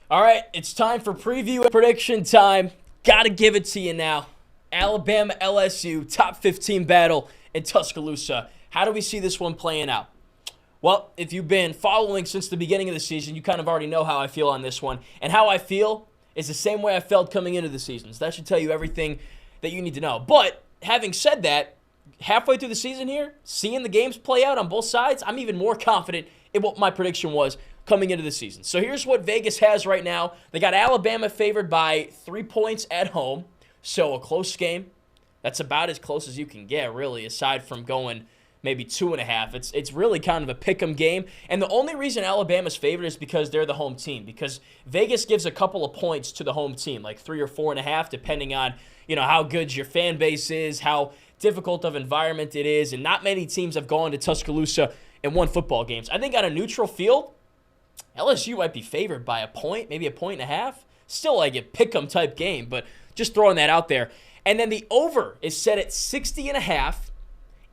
All right, it's time for preview and prediction time. Gotta give it to you now. Alabama LSU top 15 battle in Tuscaloosa. How do we see this one playing out? Well, if you've been following since the beginning of the season, you kind of already know how I feel on this one. And how I feel is the same way I felt coming into the season. So that should tell you everything that you need to know. But having said that, halfway through the season here, seeing the games play out on both sides, I'm even more confident in what my prediction was coming into the season. So here's what Vegas has right now. They got Alabama favored by 3 points at home. So a close game. That's about as close as you can get, really, aside from going maybe 2.5. It's really kind of a pick'em game. And the only reason Alabama's favored is because they're the home team. Because Vegas gives a couple of points to the home team, like 3 or 4.5, depending on how good your fan base is, how difficult of environment it is. And not many teams have gone to Tuscaloosa and won football games. I think on a neutral field, LSU might be favored by a point, maybe a 1.5. Still like a pick'em type game, but just throwing that out there. And then the over is set at 60.5.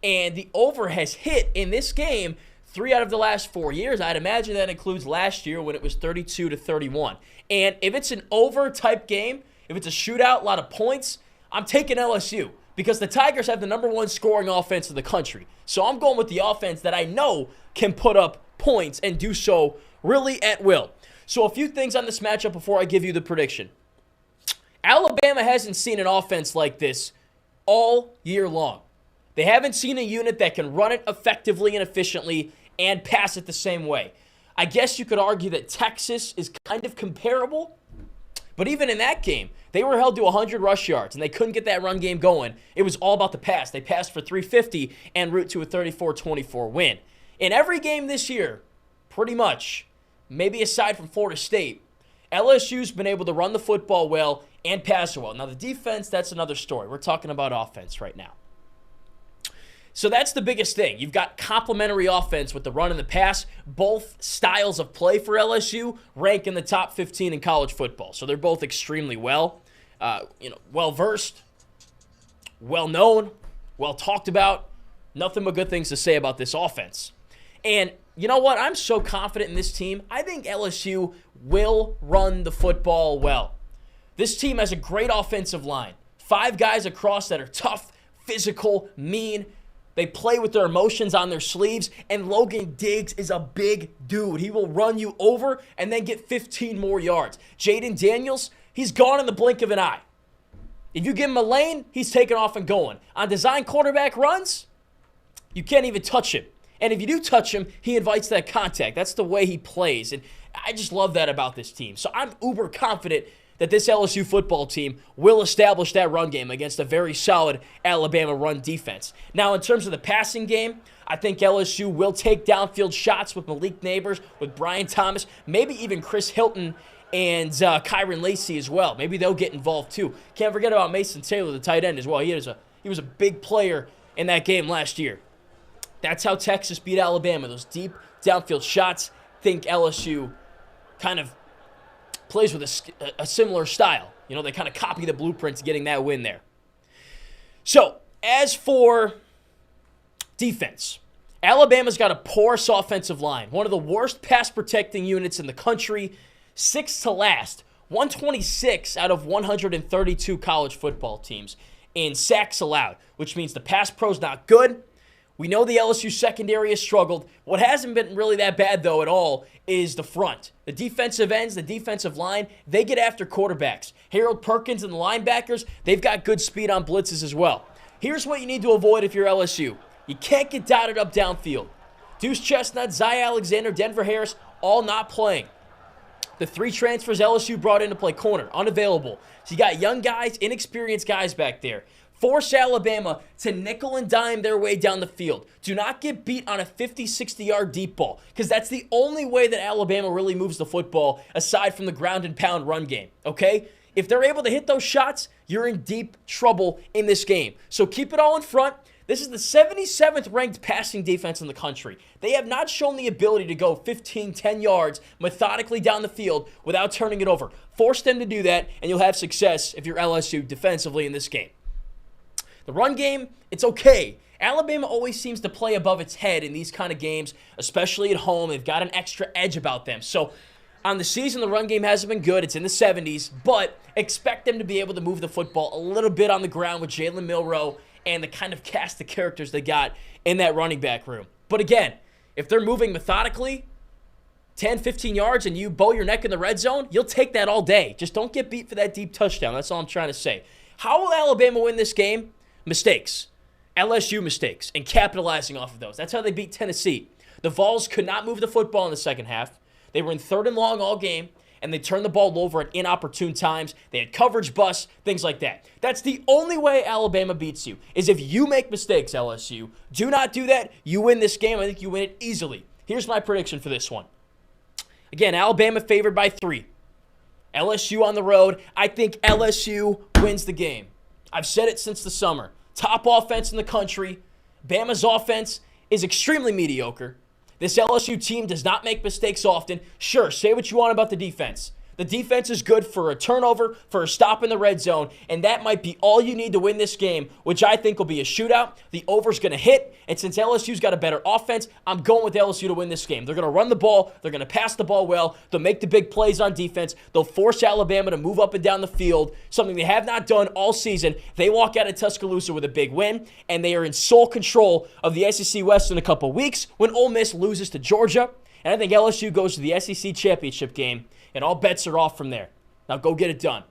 And the over has hit in this game 3 out of the last 4 years. I'd imagine that includes last year when it was 32-31. And if it's an over type game, if it's a shootout, a lot of points, I'm taking LSU because the Tigers have the #1 scoring offense in the country. So I'm going with the offense that I know can put up points and do so really at will. So a few things on this matchup before I give you the prediction. Alabama hasn't seen an offense like this all year long. They haven't seen a unit that can run it effectively and efficiently and pass it the same way. I guess you could argue that Texas is kind of comparable, but even in that game, they were held to 100 rush yards, and they couldn't get that run game going. It was all about the pass. They passed for 350 en route to a 34-24 win. In every game this year, pretty much, maybe aside from Florida State, LSU's been able to run the football well and pass it well. Now, the defense, that's another story. We're talking about offense right now. So that's the biggest thing. You've got complementary offense with the run and the pass. Both styles of play for LSU rank in the top 15 in college football. So they're both extremely well-versed, well-known, well-talked about. Nothing but good things to say about this offense. And you know what? I'm so confident in this team. I think LSU will run the football well. This team has a great offensive line. 5 guys across that are tough, physical, mean. They play with their emotions on their sleeves, and Logan Diggs is a big dude. He will run you over and then get 15 more yards. Jaden Daniels, he's gone in the blink of an eye. If you give him a lane, he's taking off and going. On design quarterback runs, you can't even touch him. And if you do touch him, he invites that contact. That's the way he plays, and I just love that about this team. So I'm uber confident that this LSU football team will establish that run game against a very solid Alabama run defense. Now, in terms of the passing game, I think LSU will take downfield shots with Malik Neighbors, with Brian Thomas, maybe even Chris Hilton and Kyron Lacey as well. Maybe they'll get involved too. Can't forget about Mason Taylor, the tight end as well. He was a big player in that game last year. That's how Texas beat Alabama. Those deep downfield shots. Think LSU kind of plays with a similar style. They kind of copy the blueprint to getting that win there. So, as for defense, Alabama's got a porous offensive line. One of the worst pass-protecting units in the country. 6th to last. 126 out of 132 college football teams in sacks allowed, which means the pass pro's not good. We know the LSU secondary has struggled. What hasn't been really that bad, though, at all, is the front. The defensive ends, the defensive line, they get after quarterbacks. Harold Perkins and the linebackers, they've got good speed on blitzes as well. Here's what you need to avoid if you're LSU. You can't get dotted up downfield. Deuce Chestnut, Zy Alexander, Denver Harris, all not playing. The 3 transfers LSU brought in to play corner, unavailable. So you got young guys, inexperienced guys back there. Force Alabama to nickel and dime their way down the field. Do not get beat on a 50, 60-yard deep ball, because that's the only way that Alabama really moves the football aside from the ground and pound run game, okay? If they're able to hit those shots, you're in deep trouble in this game. So keep it all in front. This is the 77th ranked passing defense in the country. They have not shown the ability to go 15, 10 yards methodically down the field without turning it over. Force them to do that, and you'll have success if you're LSU defensively in this game. The run game, it's okay. Alabama always seems to play above its head in these kind of games, especially at home. They've got an extra edge about them. So On the season, the run game hasn't been good. It's in the 70s, but expect them to be able to move the football a little bit on the ground with Jalen Milroe and the kind of cast of characters they got in that running back room. But again, if they're moving methodically, 10, 15 yards, and you bow your neck in the red zone, you'll take that all day. Just don't get beat for that deep touchdown. That's all I'm trying to say. How will Alabama win this game? Mistakes. LSU mistakes and capitalizing off of those. That's how they beat Tennessee. The Vols could not move the football in the second half. They were in 3rd and long all game, and they turned the ball over at inopportune times. They had coverage busts, things like that. That's the only way Alabama beats you, is if you make mistakes, LSU. Do not do that. You win this game. I think you win it easily. Here's my prediction for this one. Again, Alabama favored by 3. LSU on the road. I think LSU wins the game. I've said it since the summer. Top offense in the country. Bama's offense is extremely mediocre. This LSU team does not make mistakes often. Sure, say what you want about the defense. The defense is good for a turnover, for a stop in the red zone, and that might be all you need to win this game, which I think will be a shootout. The over's going to hit, and since LSU's got a better offense, I'm going with LSU to win this game. They're going to run the ball. They're going to pass the ball well. They'll make the big plays on defense. They'll force Alabama to move up and down the field, something they have not done all season. They walk out of Tuscaloosa with a big win, and they are in sole control of the SEC West in a couple weeks when Ole Miss loses to Georgia. And I think LSU goes to the SEC championship game, and all bets are off from there. Now go get it done.